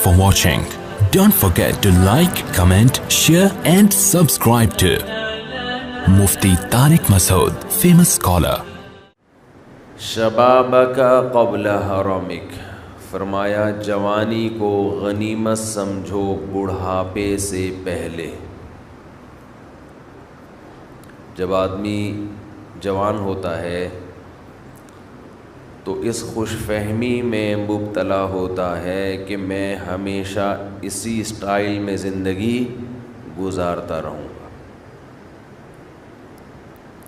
for watching. Don't forget to like, comment, share and subscribe to Mufti Tariq Masood, famous scholar. شبابک قبل حرمک، فرمایا جوانی کو غنیمت سمجھو بڑھاپے سے پہلے۔ جب آدمی جوان ہوتا ہے تو اس خوش فہمی میں مبتلا ہوتا ہے کہ میں ہمیشہ اسی سٹائل میں زندگی گزارتا رہوں گا۔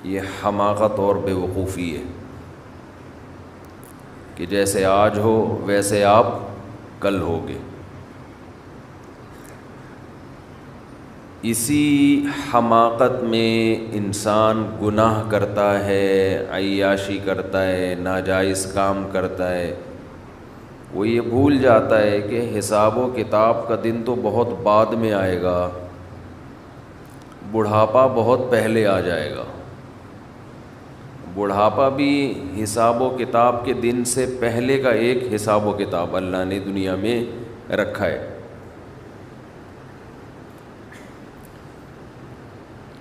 یہ حماقت اور بے وقوفی ہے کہ جیسے آج ہو ویسے آپ کل ہوگے۔ اسی حماقت میں انسان گناہ کرتا ہے، عیاشی کرتا ہے، ناجائز کام کرتا ہے۔ وہ یہ بھول جاتا ہے کہ حساب و کتاب کا دن تو بہت بعد میں آئے گا، بڑھاپا بہت پہلے آ جائے گا۔ بڑھاپا بھی حساب و کتاب کے دن سے پہلے کا ایک حساب و کتاب اللہ نے دنیا میں رکھا ہے۔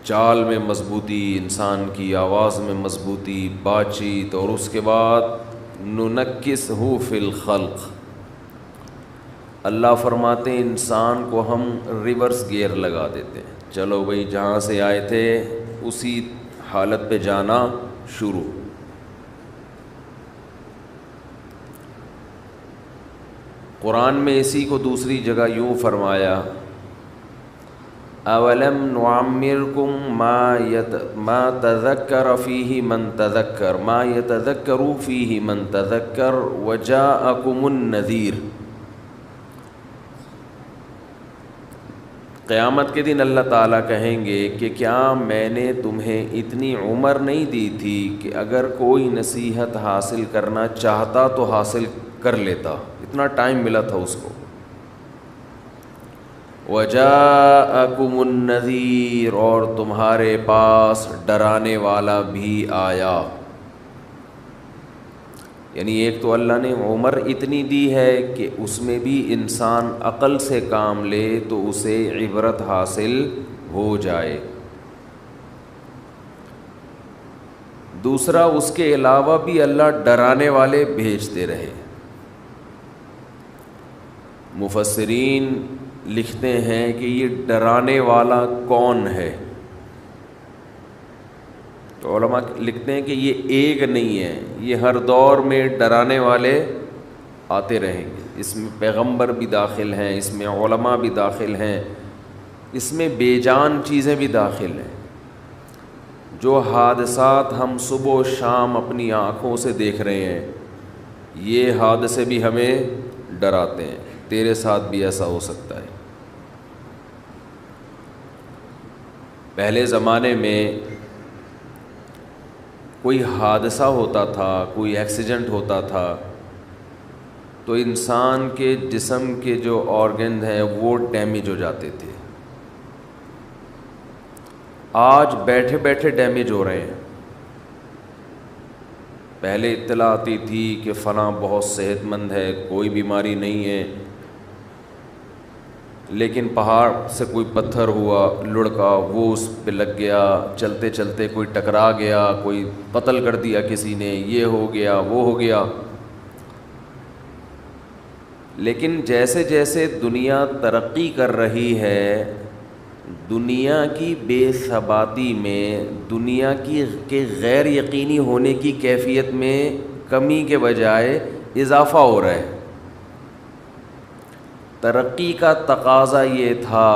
چال میں مضبوطی، انسان کی آواز میں مضبوطی، بات چیت، اور اس کے بعد ننکسہ فی الخلق، اللہ فرماتے ہیں انسان کو ہم ریورس گیئر لگا دیتے ہیں۔ چلو بھئی جہاں سے آئے تھے اسی حالت پہ جانا شروع۔ قرآن میں اسی کو دوسری جگہ یوں فرمایا، اولم نعمرکم ما تذکر فیہ من تذکر ما یتذکر فیہ من تذکر وجاءکم النذیر۔ قیامت کے دن اللہ تعالیٰ کہیں گے کہ کیا میں نے تمہیں اتنی عمر نہیں دی تھی کہ اگر کوئی نصیحت حاصل کرنا چاہتا تو حاصل کر لیتا، اتنا ٹائم ملا تھا اس کو۔ وَجَاءَكُمُ النَّذِيرُ، اور تمہارے پاس ڈرانے والا بھی آیا۔ یعنی ایک تو اللہ نے عمر اتنی دی ہے کہ اس میں بھی انسان عقل سے کام لے تو اسے عبرت حاصل ہو جائے۔ دوسرا، اس کے علاوہ بھی اللہ ڈرانے والے بھیجتے رہے۔ مفسرین لکھتے ہیں کہ یہ ڈرانے والا کون ہے؟ تو علماء لکھتے ہیں کہ یہ ایک نہیں ہے، یہ ہر دور میں ڈرانے والے آتے رہیں گے۔ اس میں پیغمبر بھی داخل ہیں، اس میں علماء بھی داخل ہیں، اس میں بے جان چیزیں بھی داخل ہیں۔ جو حادثات ہم صبح و شام اپنی آنکھوں سے دیکھ رہے ہیں، یہ حادثے بھی ہمیں ڈراتے ہیں، تیرے ساتھ بھی ایسا ہو سکتا ہے۔ پہلے زمانے میں کوئی حادثہ ہوتا تھا، کوئی ایکسیڈنٹ ہوتا تھا تو انسان کے جسم کے جو آرگن ہیں وہ ڈیمیج ہو جاتے تھے۔ آج بیٹھے بیٹھے ڈیمیج ہو رہے ہیں۔ پہلے اطلاع آتی تھی کہ فلاں بہت صحت مند ہے، کوئی بیماری نہیں ہے، لیکن پہاڑ سے کوئی پتھر ہوا لڑکا، وہ اس پہ لگ گیا، چلتے چلتے کوئی ٹکرا گیا، کوئی قتل کر دیا کسی نے، یہ ہو گیا وہ ہو گیا۔ لیکن جیسے جیسے دنیا ترقی کر رہی ہے، دنیا کی بے ثباتی میں، دنیا کے غیر یقینی ہونے کی کیفیت میں کمی کے بجائے اضافہ ہو رہا ہے۔ ترقی کا تقاضا یہ تھا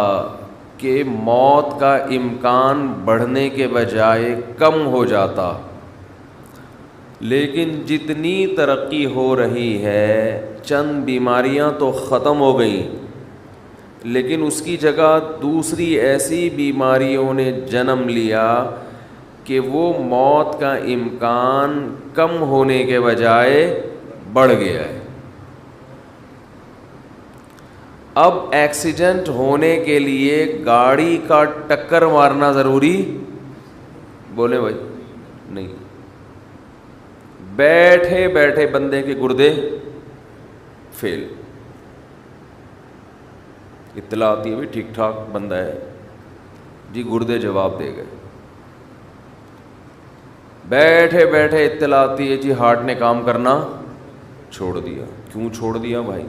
کہ موت کا امکان بڑھنے کے بجائے کم ہو جاتا، لیکن جتنی ترقی ہو رہی ہے چند بیماریاں تو ختم ہو گئیں، لیکن اس کی جگہ دوسری ایسی بیماریوں نے جنم لیا کہ وہ موت کا امکان کم ہونے کے بجائے بڑھ گیا ہے۔ اب ایکسیڈنٹ ہونے کے لیے گاڑی کا ٹکر مارنا ضروری، بولے بھائی نہیں، بیٹھے بیٹھے بندے کے گردے فیل۔ اطلاع آتی ہے بھی ٹھیک ٹھاک بندہ ہے جی، گردے جواب دے گئے. بیٹھے بیٹھے اطلاع آتی ہے جی ہارٹ نے کام کرنا چھوڑ دیا. کیوں چھوڑ دیا بھائی؟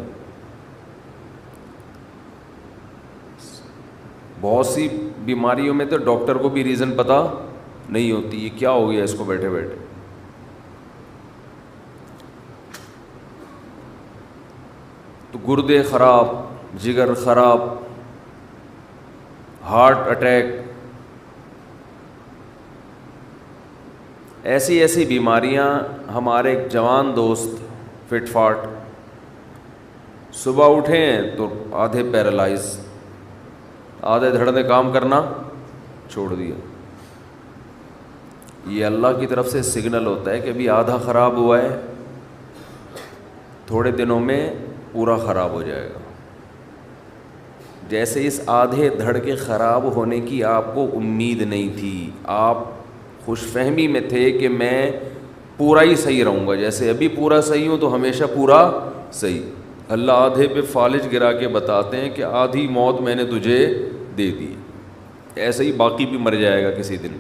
بہت سی بیماریوں میں تو ڈاکٹر کو بھی ریزن پتہ نہیں ہوتی، یہ کیا ہو گیا اس کو بیٹھے بیٹھے. تو گردے خراب، جگر خراب، ہارٹ اٹیک، ایسی ایسی بیماریاں. ہمارے ایک جوان دوست فٹ فاٹ، صبح اٹھے ہیں تو آدھے پیرالائز، آدھے دھڑ نے کام کرنا چھوڑ دیا. یہ اللہ کی طرف سے سگنل ہوتا ہے کہ ابھی آدھا خراب ہوا ہے، تھوڑے دنوں میں پورا خراب ہو جائے گا. جیسے اس آدھے دھڑ کے خراب ہونے کی آپ کو امید نہیں تھی، آپ خوش فہمی میں تھے کہ میں پورا ہی صحیح رہوں گا، جیسے ابھی پورا صحیح ہوں تو ہمیشہ پورا صحیح. اللہ آدھے پہ فالج گرا کے بتاتے ہیں کہ آدھی موت میں نے تجھے دے دی، ایسے ہی باقی بھی مر جائے گا کسی دن.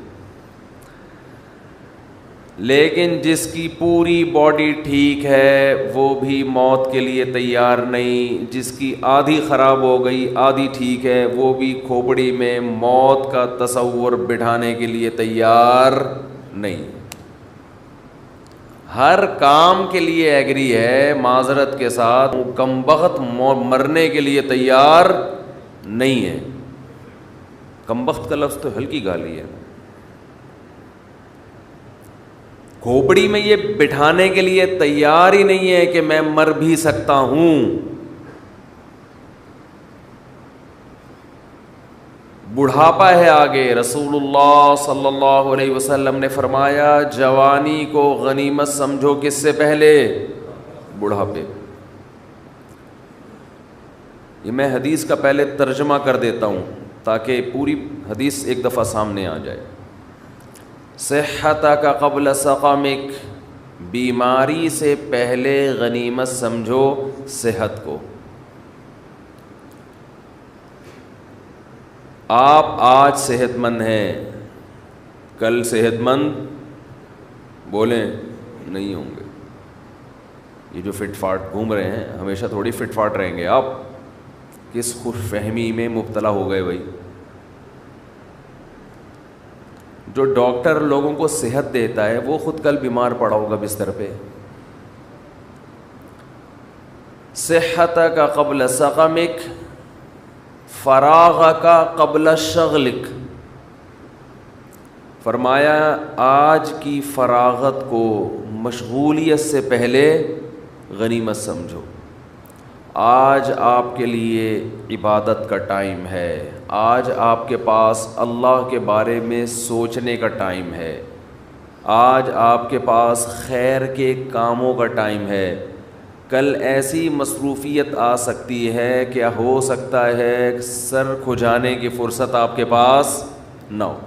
لیکن جس کی پوری باڈی ٹھیک ہے وہ بھی موت کے لیے تیار نہیں، جس کی آدھی خراب ہو گئی آدھی ٹھیک ہے وہ بھی کھوپڑی میں موت کا تصور بٹھانے کے لیے تیار نہیں. ہر کام کے لیے ایگری ہے، معذرت کے ساتھ کمبخت مرنے کے لیے تیار نہیں ہے. کمبخت کا لفظ تو ہلکی گالی ہے. کھوپڑی میں یہ بٹھانے کے لیے تیار ہی نہیں ہے کہ میں مر بھی سکتا ہوں. بڑھاپا ہے آگے. رسول اللہ صلی اللہ علیہ وسلم نے فرمایا جوانی کو غنیمت سمجھو، کس سے پہلے؟ بڑھاپے. یہ میں حدیث کا پہلے ترجمہ کر دیتا ہوں تاکہ پوری حدیث ایک دفعہ سامنے آ جائے. صحتک قبل سقمک، بیماری سے پہلے غنیمت سمجھو صحت کو. آپ آج صحت مند ہیں، کل صحت مند بولیں نہیں ہوں گے. یہ جو فٹ فاٹ گھوم رہے ہیں ہمیشہ تھوڑی فٹ فاٹ رہیں گے. آپ کس خوش فہمی میں مبتلا ہو گئے بھائی؟ جو ڈاکٹر لوگوں کو صحت دیتا ہے وہ خود کل بیمار پڑا ہوگا بستر پہ. صحتک قبل سقمک، فراغک قبل شغلک. فرمایا آج کی فراغت کو مشغولیت سے پہلے غنیمت سمجھو. آج آپ کے لیے عبادت کا ٹائم ہے، آج آپ کے پاس اللہ کے بارے میں سوچنے کا ٹائم ہے، آج آپ کے پاس خیر کے کاموں کا ٹائم ہے. کل ایسی مصروفیت آ سکتی ہے کہ ہو سکتا ہے سر کھجانے کی فرصت آپ کے پاس نہ ہو.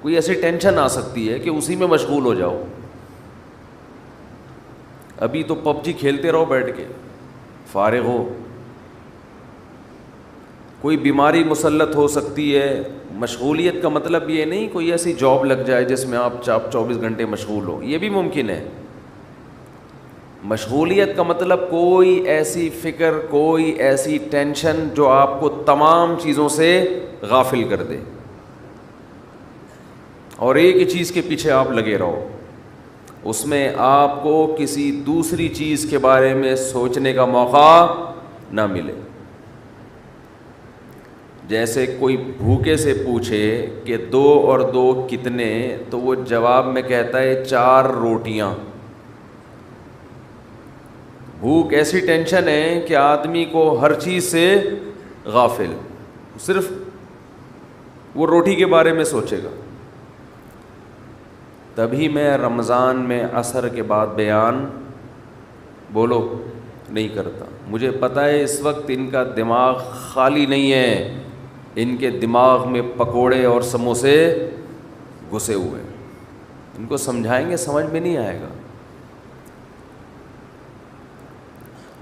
کوئی ایسی ٹینشن آ سکتی ہے کہ اسی میں مشغول ہو جاؤ. ابھی تو پب جی کھیلتے رہو بیٹھ کے، فارغ ہو. کوئی بیماری مسلط ہو سکتی ہے. مشغولیت کا مطلب یہ نہیں کوئی ایسی جاب لگ جائے جس میں آپ 24 گھنٹے مشغول ہو، یہ بھی ممکن ہے. مشغولیت کا مطلب کوئی ایسی فکر، کوئی ایسی ٹینشن جو آپ کو تمام چیزوں سے غافل کر دے اور ایک ہی چیز کے پیچھے آپ لگے رہو. اس میں آپ کو کسی دوسری چیز کے بارے میں سوچنے کا موقع نہ ملے. جیسے کوئی بھوکے سے پوچھے کہ 2 اور 2 کتنے، تو وہ جواب میں کہتا ہے 4 روٹیاں. بھوک ایسی ٹینشن ہے کہ آدمی کو ہر چیز سے غافل، صرف وہ روٹی کے بارے میں سوچے گا. تبھی میں رمضان میں عصر کے بعد بیان بولو نہیں کرتا. مجھے پتہ ہے اس وقت ان کا دماغ خالی نہیں ہے، ان کے دماغ میں پکوڑے اور سموسے گھسے ہوئے. ان کو سمجھائیں گے سمجھ میں نہیں آئے گا.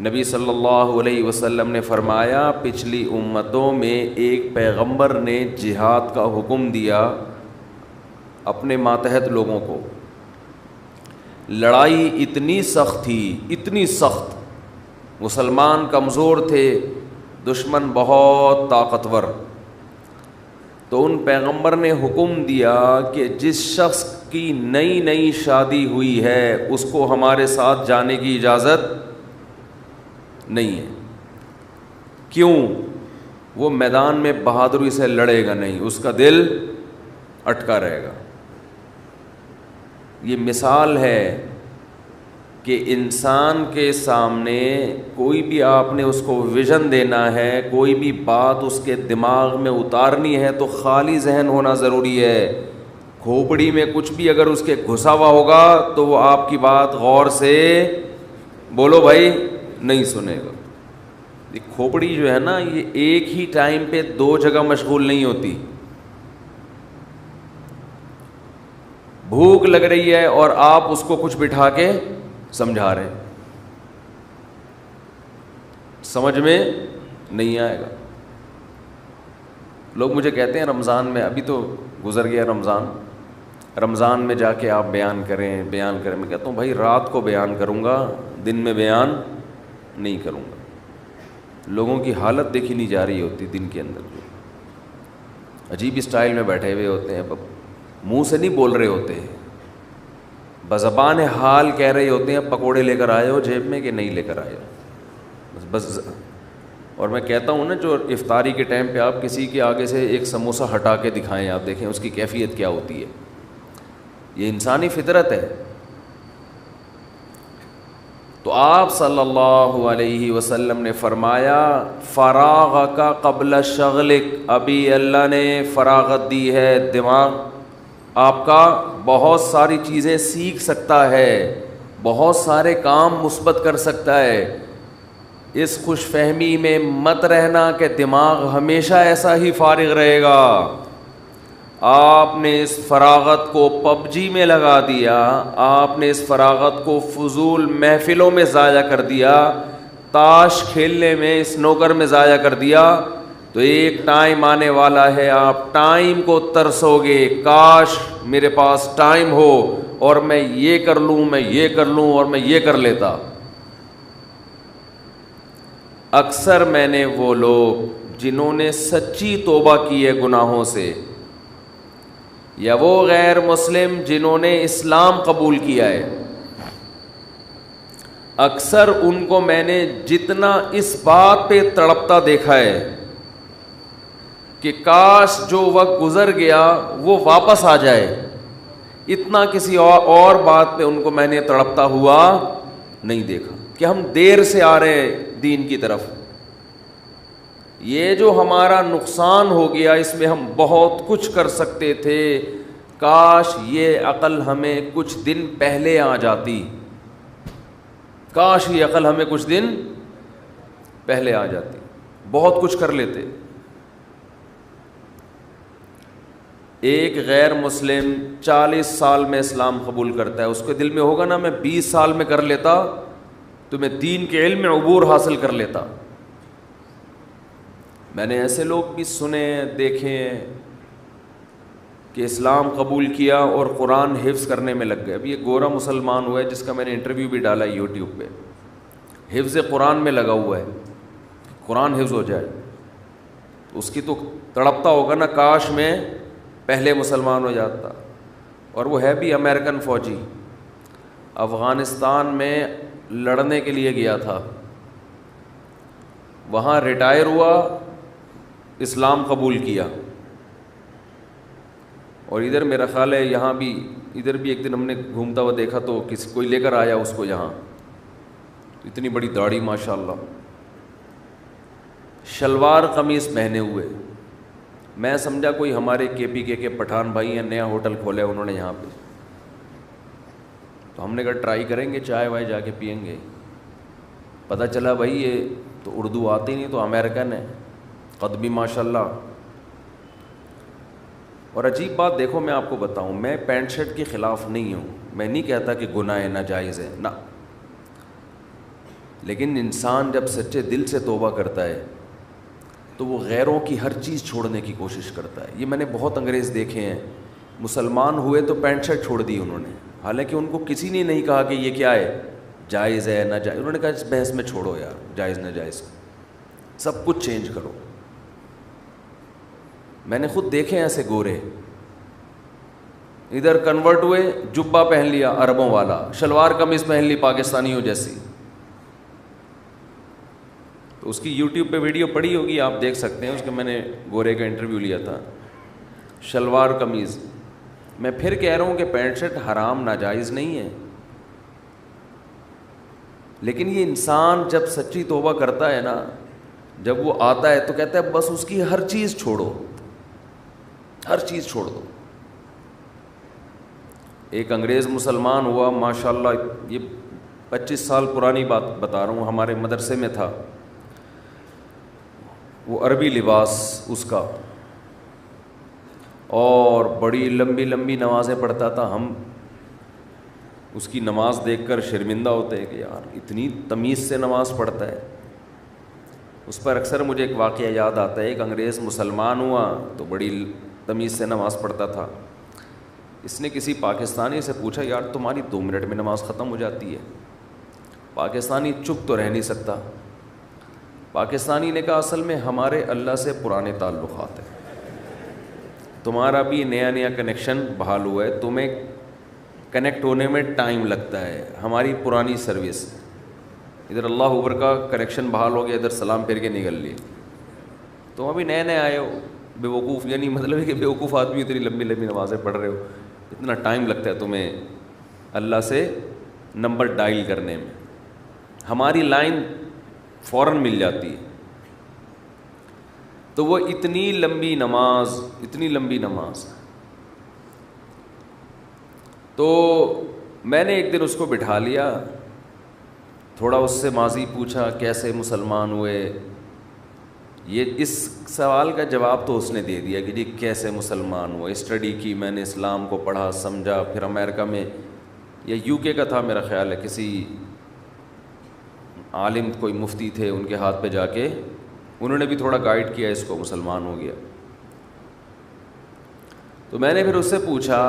نبی صلی اللہ علیہ وسلم نے فرمایا پچھلی امتوں میں ایک پیغمبر نے جہاد کا حکم دیا اپنے ماتحت لوگوں کو. لڑائی اتنی سخت تھی، اتنی سخت، مسلمان کمزور تھے، دشمن بہت طاقتور. تو ان پیغمبر نے حکم دیا کہ جس شخص کی نئی نئی شادی ہوئی ہے اس کو ہمارے ساتھ جانے کی اجازت نہیں ہے. کیوں؟ وہ میدان میں بہادری سے لڑے گا نہیں، اس کا دل اٹکا رہے گا. یہ مثال ہے کہ انسان کے سامنے کوئی بھی آپ نے اس کو ویژن دینا ہے، کوئی بھی بات اس کے دماغ میں اتارنی ہے تو خالی ذہن ہونا ضروری ہے. کھوپڑی میں کچھ بھی اگر اس کے گھسا ہوا ہوگا تو وہ آپ کی بات غور سے بولو بھائی نہیں سنے گا. یہ کھوپڑی جو ہے نا، یہ ایک ہی ٹائم پہ دو جگہ مشغول نہیں ہوتی. بھوک لگ رہی ہے اور آپ اس کو کچھ بٹھا کے سمجھا رہے ہیں، سمجھ میں نہیں آئے گا. لوگ مجھے کہتے ہیں رمضان میں، ابھی تو گزر گیا رمضان میں جا کے آپ بیان کریں. میں کہتا ہوں بھائی رات کو بیان کروں گا، دن میں بیان نہیں کروں گا. لوگوں کی حالت دیکھی نہیں جا رہی ہوتی دن کے اندر، جو عجیب اسٹائل میں بیٹھے ہوئے ہوتے ہیں، منہ سے نہیں بول رہے ہوتے ہیں، بزبان حال کہہ رہے ہوتے ہیں پکوڑے لے کر آئے ہو جیب میں کہ نہیں لے کر آئے ہو بس. اور میں کہتا ہوں نا، جو افطاری کے ٹائم پہ آپ کسی کے آگے سے ایک سموسہ ہٹا کے دکھائیں، آپ دیکھیں اس کی کیفیت کیا ہوتی ہے. یہ انسانی فطرت ہے. تو آپ صلی اللہ علیہ وسلم نے فرمایا فراغ کا قبل شغلک، ابھی اللہ نے فراغت دی ہے، دماغ آپ کا بہت ساری چیزیں سیکھ سکتا ہے، بہت سارے کام مثبت کر سکتا ہے. اس خوش فہمی میں مت رہنا کہ دماغ ہمیشہ ایسا ہی فارغ رہے گا. آپ نے اس فراغت کو پب جی میں لگا دیا، آپ نے اس فراغت کو فضول محفلوں میں ضائع کر دیا، تاش کھیلنے میں، اسنوکر میں ضائع کر دیا، تو ایک ٹائم آنے والا ہے آپ ٹائم کو ترسو گے، کاش میرے پاس ٹائم ہو اور میں یہ کر لوں، میں یہ کر لوں اور میں یہ کر لیتا. اکثر میں نے وہ لوگ جنہوں نے سچی توبہ کی ہے گناہوں سے، یا وہ غیر مسلم جنہوں نے اسلام قبول کیا ہے، اکثر ان کو میں نے جتنا اس بات پہ تڑپتا دیکھا ہے کہ کاش جو وقت گزر گیا وہ واپس آ جائے، اتنا کسی اور بات پہ ان کو میں نے تڑپتا ہوا نہیں دیکھا کہ ہم دیر سے آ رہے ہیں دین کی طرف. یہ جو ہمارا نقصان ہو گیا، اس میں ہم بہت کچھ کر سکتے تھے، کاش یہ عقل ہمیں کچھ دن پہلے آ جاتی، کاش یہ عقل ہمیں کچھ دن پہلے آ جاتی، بہت کچھ کر لیتے. ایک غیر مسلم 40 سال میں اسلام قبول کرتا ہے، اس کے دل میں ہوگا نا میں 20 سال میں کر لیتا تو میں دین کے علم میں عبور حاصل کر لیتا. میں نے ایسے لوگ بھی سنے دیکھے کہ اسلام قبول کیا اور قرآن حفظ کرنے میں لگ گئے. اب یہ گورا مسلمان ہوا ہے جس کا میں نے انٹرویو بھی ڈالا ہے یوٹیوب پہ، حفظ قرآن میں لگا ہوا ہے، قرآن حفظ ہو جائے. اس کی تو تڑپتا ہوگا نا کاش میں پہلے مسلمان ہو جاتا. اور وہ ہے بھی امریکن فوجی، افغانستان میں لڑنے کے لیے گیا تھا، وہاں ریٹائر ہوا، اسلام قبول کیا. اور ادھر میرا خیال ہے یہاں بھی، ادھر بھی ایک دن ہم نے گھومتا ہوا دیکھا تو کوئی لے کر آیا اس کو یہاں، اتنی بڑی داڑھی ماشاءاللہ، شلوار قمیص پہنے ہوئے. میں سمجھا کوئی ہمارے کے پی کے پٹھان بھائی ہیں، نیا ہوٹل کھولے انہوں نے یہاں پہ، تو ہم نے کہا ٹرائی کریں گے، چائے وائے جا کے پئیں گے. پتہ چلا بھائی یہ تو اردو آتی نہیں، تو امریکن ہے، قد بھی ماشاءاللہ. اور عجیب بات دیکھو، میں آپ کو بتاؤں، میں پینٹ شرٹ کے خلاف نہیں ہوں، میں نہیں کہتا کہ گناہ ناجائز ہے، نہ، لیکن انسان جب سچے دل سے توبہ کرتا ہے تو وہ غیروں کی ہر چیز چھوڑنے کی کوشش کرتا ہے. یہ میں نے بہت انگریز دیکھے ہیں, مسلمان ہوئے تو پینٹ شرٹ چھوڑ دی انہوں نے, حالانکہ ان کو کسی نے نہیں کہا کہ یہ کیا ہے, جائز ہے نہ جائز. انہوں نے کہا اس بحث میں چھوڑو یار, جائز نہ جائز, سب کچھ چینج کرو. میں نے خود دیکھے ہیں ایسے گورے, ادھر کنورٹ ہوئے, جبہ پہن لیا عربوں والا, شلوار قمیض پہن لی پاکستانیوں جیسی. تو اس کی یوٹیوب پہ ویڈیو پڑی ہوگی, آپ دیکھ سکتے ہیں, اس کے میں نے گورے کا انٹرویو لیا تھا, شلوار قمیض. میں پھر کہہ رہا ہوں کہ پینٹ شرٹ حرام ناجائز نہیں ہے, لیکن یہ انسان جب سچی توبہ کرتا ہے نا, جب وہ آتا ہے تو کہتا ہے بس اس کی ہر چیز چھوڑو, ہر چیز چھوڑ دو. ایک انگریز مسلمان ہوا ماشاءاللہ, یہ 25 سال پرانی بات بتا رہا ہوں, ہمارے مدرسے میں تھا, وہ عربی لباس اس کا, اور بڑی لمبی لمبی نمازیں پڑھتا تھا. ہم اس کی نماز دیکھ کر شرمندہ ہوتے ہیں کہ یار اتنی تمیز سے نماز پڑھتا ہے. اس پر اکثر مجھے ایک واقعہ یاد آتا ہے, ایک انگریز مسلمان ہوا تو بڑی تمیز سے نماز پڑھتا تھا. اس نے کسی پاکستانی سے پوچھا یار تمہاری 2 منٹ میں نماز ختم ہو جاتی ہے. پاکستانی چپ تو رہ نہیں سکتا. پاکستانی نے کہا اصل میں ہمارے اللہ سے پرانے تعلقات ہیں, تمہارا بھی نیا نیا کنیکشن بحال ہوا ہے, تمہیں کنیکٹ ہونے میں ٹائم لگتا ہے, ہماری پرانی سروس, ادھر اللہ اکبر کا کنیکشن بحال ہو گیا, ادھر سلام پھیر کے نکل لیے. تم ابھی نئے نئے آئے ہو, بے وقوف, یعنی مطلب ہے کہ بے وقوف آدمی اتنی لمبی لمبی نمازیں پڑھ رہے ہو, اتنا ٹائم لگتا ہے تمہیں اللہ سے نمبر ڈائل کرنے میں, ہماری لائن فوراً مل جاتی ہے. تو وہ اتنی لمبی نماز. تو میں نے ایک دن اس کو بٹھا لیا, تھوڑا اس سے ماضی پوچھا, کیسے مسلمان ہوئے. یہ اس سوال کا جواب تو اس نے دے دیا کہ جی کیسے مسلمان ہوئے, اسٹڈی کی میں نے, اسلام کو پڑھا سمجھا, پھر امریکہ میں یا UK کا تھا میرا خیال ہے, کسی عالم کوئی مفتی تھے ان کے ہاتھ پہ جا کے انہوں نے بھی تھوڑا گائیڈ کیا, اس کو مسلمان ہو گیا. تو میں نے پھر اس سے پوچھا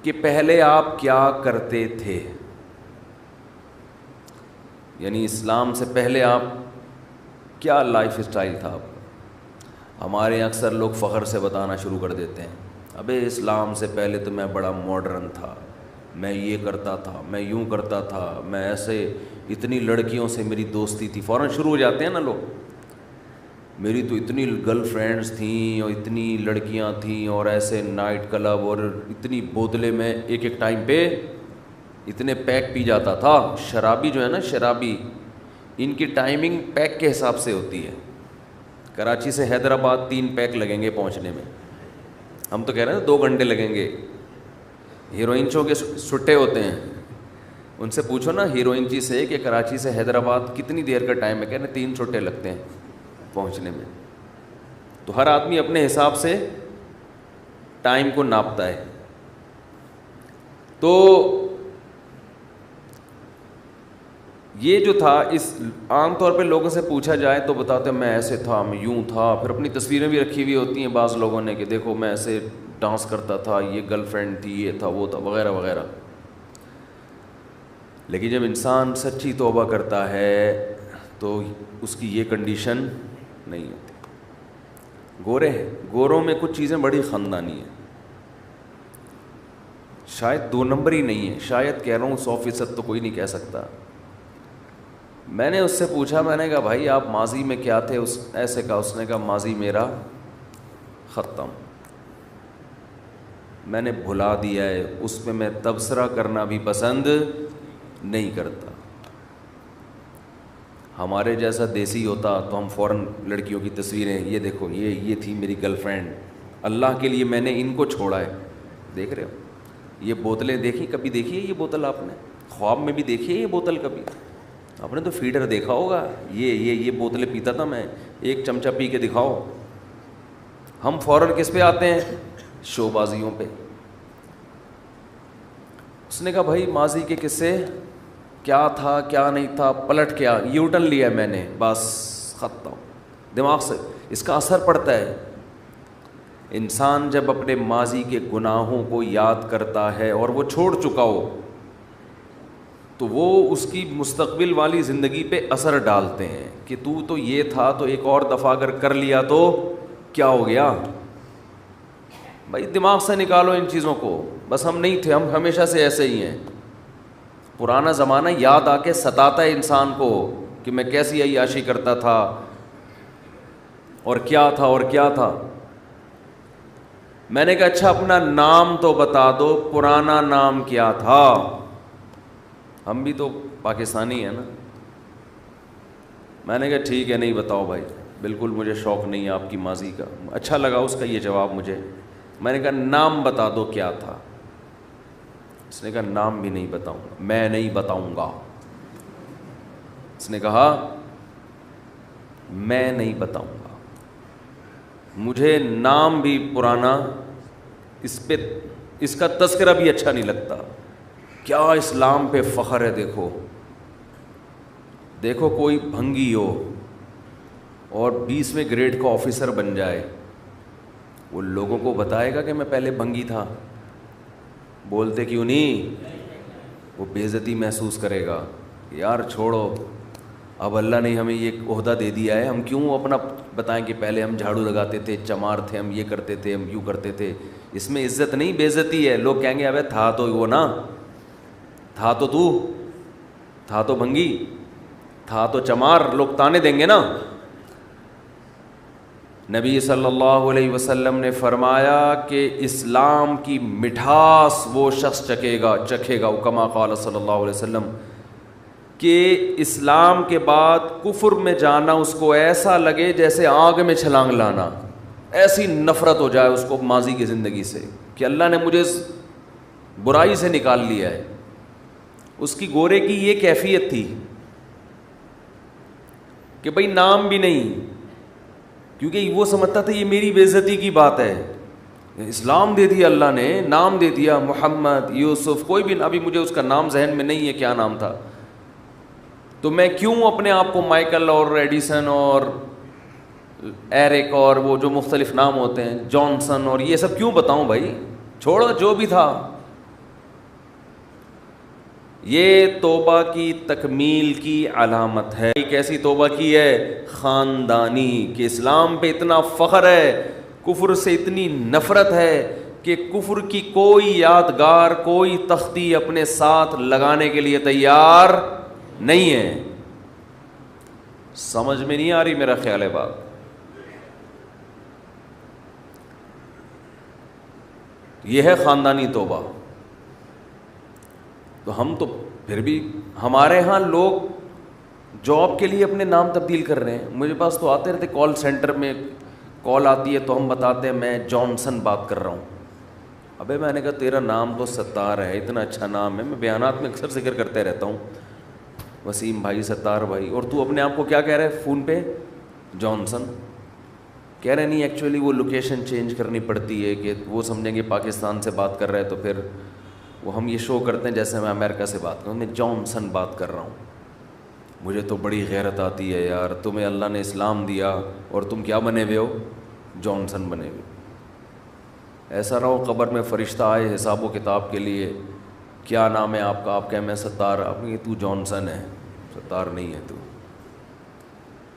کہ پہلے آپ کیا کرتے تھے, یعنی اسلام سے پہلے آپ کیا لائف اسٹائل تھا آپ. ہمارے اکثر لوگ فخر سے بتانا شروع کر دیتے ہیں, ابے اسلام سے پہلے تو میں بڑا ماڈرن تھا, میں یہ کرتا تھا, میں یوں کرتا تھا, میں ایسے, اتنی لڑکیوں سے میری دوستی تھی. فوراً شروع ہو جاتے ہیں نا لوگ, میری تو اتنی گرل فرینڈز تھیں اور اتنی لڑکیاں تھیں اور ایسے نائٹ کلب, اور اتنی بوتلیں میں ایک ٹائم پہ اتنے پیک پی جاتا تھا. شرابی جو ہے نا, شرابی, ان کی ٹائمنگ پیک کے حساب سے ہوتی ہے. کراچی سے حیدرآباد 3 پیک لگیں گے پہنچنے میں, ہم تو کہہ رہے ہیں 2 گھنٹے لگیں گے. ہیروئن چو کے سٹے ہوتے ہیں, ان سے پوچھو نا ہیروئن چی سے کہ کراچی سے حیدرآباد کتنی دیر کا ٹائم ہے, کہہ رہے 3 چھٹے لگتے ہیں پہنچنے میں. تو ہر آدمی اپنے حساب سے ٹائم کو ناپتا ہے. تو یہ جو تھا, اس عام طور پہ لوگوں سے پوچھا جائے تو بتاتے ہیں میں ایسے تھا, میں یوں تھا. پھر اپنی تصویریں بھی رکھی ہوئی ہوتی ہیں بعض لوگوں نے کہ دیکھو میں ایسے ڈانس کرتا تھا, یہ گرل فرینڈ تھی, یہ تھا, وہ تھا, وغیرہ وغیرہ. لیکن جب انسان سچی توبہ کرتا ہے تو اس کی یہ کنڈیشن نہیں ہوتی. گورے ہیں, گوروں میں کچھ چیزیں بڑی خاندانی ہیں, شاید 2 نمبر ہی نہیں ہے, شاید کہہ رہا ہوں 100% تو کوئی نہیں کہہ سکتا. میں نے اس سے پوچھا, میں نے کہا بھائی آپ ماضی میں کیا تھے, اس ایسے کہا, اس نے کہا ماضی میرا ختم, میں نے بھلا دیا ہے, اس پہ میں تبصرہ کرنا بھی پسند نہیں کرتا. ہمارے جیسا دیسی ہوتا تو ہم فوراً لڑکیوں کی تصویریں, یہ دیکھو یہ تھی میری گرل فرینڈ, اللہ کے لیے میں نے ان کو چھوڑا ہے. دیکھ رہے ہو یہ بوتلیں دیکھی, کبھی دیکھی ہے یہ بوتل آپ نے, خواب میں بھی دیکھی ہے یہ بوتل کبھی, آپ نے تو فیڈر دیکھا ہوگا, یہ بوتلیں پیتا تھا میں, 1 چمچہ پی کے دکھاؤ. ہم فوراً کس پہ آتے ہیں, شو بازیوں پہ. اس نے کہا بھائی ماضی کے قصے کیا تھا کیا نہیں تھا، پلٹ کیا، یو ٹرن لیا میں نے، بس ختم. دماغ سے اس کا اثر پڑتا ہے. انسان جب اپنے ماضی کے گناہوں کو یاد کرتا ہے اور وہ چھوڑ چکا ہو تو وہ اس کی مستقبل والی زندگی پہ اثر ڈالتے ہیں کہ تو یہ تھا تو ایک اور دفعہ اگر کر لیا تو کیا ہو گیا. بھائی دماغ سے نکالو ان چیزوں کو. بس ہم نہیں تھے، ہم ہمیشہ سے ایسے ہی ہیں. پرانا زمانہ یاد آ کے ستاتا ہے انسان کو کہ میں کیسی عیاشی کرتا تھا اور کیا تھا اور کیا تھا. میں نے کہا اچھا اپنا نام تو بتا دو، پرانا نام کیا تھا. ہم بھی تو پاکستانی ہیں نا. میں نے کہا ٹھیک ہے نہیں بتاؤ بھائی، بالکل مجھے شوق نہیں ہے آپ کی ماضی کا. اچھا لگا اس کا یہ جواب مجھے. میں نے کہا نام بتا دو کیا تھا. اس نے کہا نام بھی نہیں بتاؤں گا. میں نہیں بتاؤں گا. اس نے کہا میں نہیں بتاؤں گا، مجھے نام بھی پرانا، اس کا تذکرہ بھی اچھا نہیں لگتا. کیا اسلام پہ فخر ہے. دیکھو کوئی بھنگی ہو اور 20ویں گریڈ کا آفیسر بن جائے، وہ لوگوں کو بتائے گا کہ میں پہلے بھنگی تھا؟ بولتے کیوں نہیں؟ وہ بے عزتی محسوس کرے گا. یار چھوڑو، اب اللہ نے ہمیں یہ عہدہ دے دیا ہے، ہم کیوں اپنا بتائیں کہ پہلے ہم جھاڑو لگاتے تھے، چمار تھے، ہم یہ کرتے تھے، ہم یوں کرتے تھے. اس میں عزت نہیں بے عزتی ہے. لوگ کہیں گے ابے تھا تو وہ نا، تھا تو بھنگی، تھا تو چمار. لوگ تانے دیں گے نا. نبی صلی اللہ علیہ وسلم نے فرمایا کہ اسلام کی مٹھاس وہ شخص چکھے گا کما قال صلی اللہ علیہ وسلم، کہ اسلام کے بعد کفر میں جانا اس کو ایسا لگے جیسے آگ میں چھلانگ لانا. ایسی نفرت ہو جائے اس کو ماضی کی زندگی سے کہ اللہ نے مجھے اس برائی سے نکال لیا ہے. اس کی گورے کی یہ کیفیت تھی کہ بھائی نام بھی نہیں، کیونکہ وہ سمجھتا تھا یہ میری بے عزتی کی بات ہے. اسلام دے دیا اللہ نے، نام دے دیا محمد، یوسف، کوئی بھی. ابھی مجھے اس کا نام ذہن میں نہیں ہے کیا نام تھا. تو میں کیوں اپنے آپ کو مائیکل اور ایڈیسن اور ایرک اور وہ جو مختلف نام ہوتے ہیں، جانسن اور یہ سب کیوں بتاؤں بھائی؟ چھوڑو جو بھی تھا. یہ توبہ کی تکمیل کی علامت ہے. کیسی توبہ کی ہے؟ خاندانی. کہ اسلام پہ اتنا فخر ہے، کفر سے اتنی نفرت ہے کہ کفر کی کوئی یادگار، کوئی تختی اپنے ساتھ لگانے کے لیے تیار نہیں ہے. سمجھ میں نہیں آ رہی میرا خیال ہے بات. یہ ہے خاندانی توبہ. تو ہم تو پھر بھی ہمارے ہاں لوگ جاب کے لیے اپنے نام تبدیل کر رہے ہیں. مجھے پاس تو آتے رہتے کال سینٹر میں، کال آتی ہے تو ہم بتاتے ہیں میں جانسن بات کر رہا ہوں. ابے میں نے کہا تیرا نام تو ستار ہے، اتنا اچھا نام ہے، میں بیانات میں اکثر ذکر کرتے رہتا ہوں، وسیم بھائی، ستار بھائی، اور تو اپنے آپ کو کیا کہہ رہے ہے فون پہ؟ جانسن. کہہ رہے نہیں، ایکچولی وہ لوکیشن چینج کرنی پڑتی ہے کہ وہ سمجھیں گے پاکستان سے بات کر رہے ہیں، تو پھر وہ ہم یہ شو کرتے ہیں جیسے میں امریکہ سے بات کروں. میں جانسن بات کر رہا ہوں. مجھے تو بڑی غیرت آتی ہے یار، تمہیں اللہ نے اسلام دیا اور تم کیا بنے ہوئے ہو؟ جانسن بنے ہوئے. ایسا نہ ہو قبر میں فرشتہ آئے حساب و کتاب کے لیے، کیا نام ہے آپ کا؟ آپ کہیں میں ستار. آپ کہیں تو جانسن ہے. ستار نہیں ہے.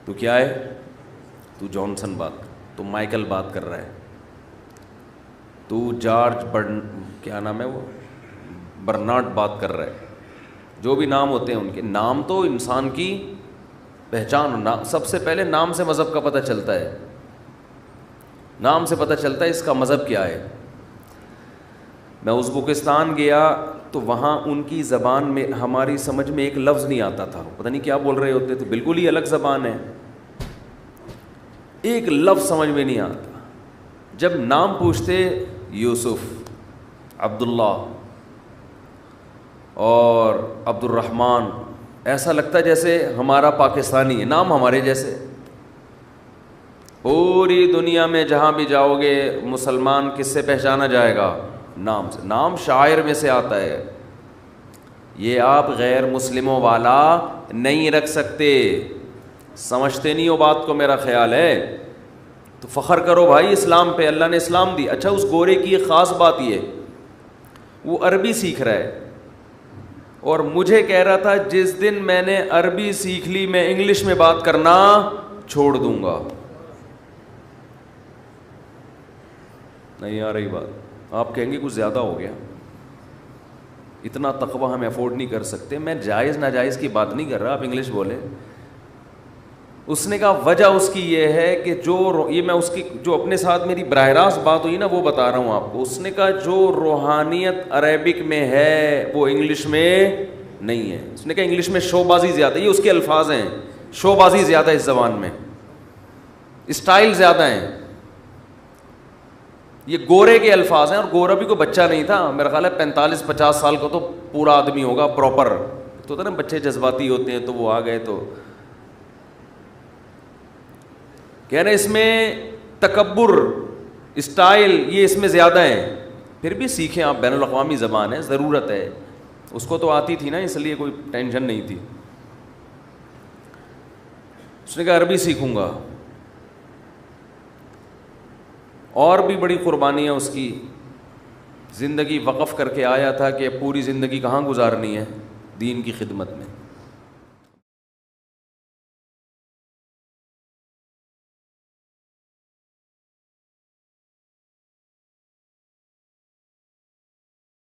تو کیا ہے؟ تو جانسن بات، تو مائیکل بات کر رہا ہے، تو جارج کیا نام ہے وہ، برنارڈ بات کر رہا ہے. جو بھی نام ہوتے ہیں ان کے نام تو انسان کی پہچان. سب سے پہلے نام سے مذہب کا پتہ چلتا ہے. نام سے پتہ چلتا ہے اس کا مذہب کیا ہے. میں ازبکستان گیا تو وہاں ان کی زبان میں ہماری سمجھ میں ایک لفظ نہیں آتا تھا. پتہ نہیں کیا بول رہے ہوتے تھے، بالکل ہی الگ زبان ہے. ایک لفظ سمجھ میں نہیں آتا. جب نام پوچھتے یوسف، عبداللہ اور عبد الرحمن، ایسا لگتا جیسے ہمارا پاکستانی ہے، نام ہمارے جیسے. پوری دنیا میں جہاں بھی جاؤ گے مسلمان کس سے پہچانا جائے گا؟ نام سے. نام شاعر میں سے آتا ہے. یہ آپ غیر مسلموں والا نہیں رکھ سکتے. سمجھتے نہیں ہو بات کو, میرا خیال ہے. تو فخر کرو بھائی اسلام پہ, اللہ نے اسلام دی. اچھا اس گورے کی ایک خاص بات یہ, وہ عربی سیکھ رہا ہے اور مجھے کہہ رہا تھا جس دن میں نے عربی سیکھ لی میں انگلش میں بات کرنا چھوڑ دوں گا. نہیں آ رہی بات, آپ کہیں گے کچھ زیادہ ہو گیا, اتنا تقوی ہم افورڈ نہیں کر سکتے. میں جائز ناجائز کی بات نہیں کر رہا, آپ انگلش بولیں. اس نے کہا وجہ اس کی یہ ہے کہ یہ میں اس کی جو اپنے ساتھ میری براہ راست بات ہوئی نا وہ بتا رہا ہوں آپ کو. اس نے کہا جو روحانیت عربک میں ہے وہ انگلش میں نہیں ہے. اس نے کہا انگلش میں شو بازی زیادہ ہے, یہ اس کے الفاظ ہیں, شو بازی زیادہ ہے اس زبان میں, اسٹائل زیادہ ہیں. یہ گورے کے الفاظ ہیں, اور گورا بھی کوئی بچہ نہیں تھا, میرا خیال ہے 45-50 سال کا تو پورا آدمی ہوگا پراپر. تو ہوتا نا بچے جذباتی ہوتے ہیں, تو وہ آ گئے تو کہہ رہے اس میں تکبر اسٹائل یہ اس میں زیادہ ہے. پھر بھی سیکھیں آپ, بین الاقوامی زبان ہے, ضرورت ہے. اس کو تو آتی تھی نا, اس لیے کوئی ٹینشن نہیں تھی. اس نے کہا عربی سیکھوں گا. اور بھی بڑی قربانیاں اس کی, زندگی وقف کر کے آیا تھا کہ پوری زندگی کہاں گزارنی ہے, دین کی خدمت میں.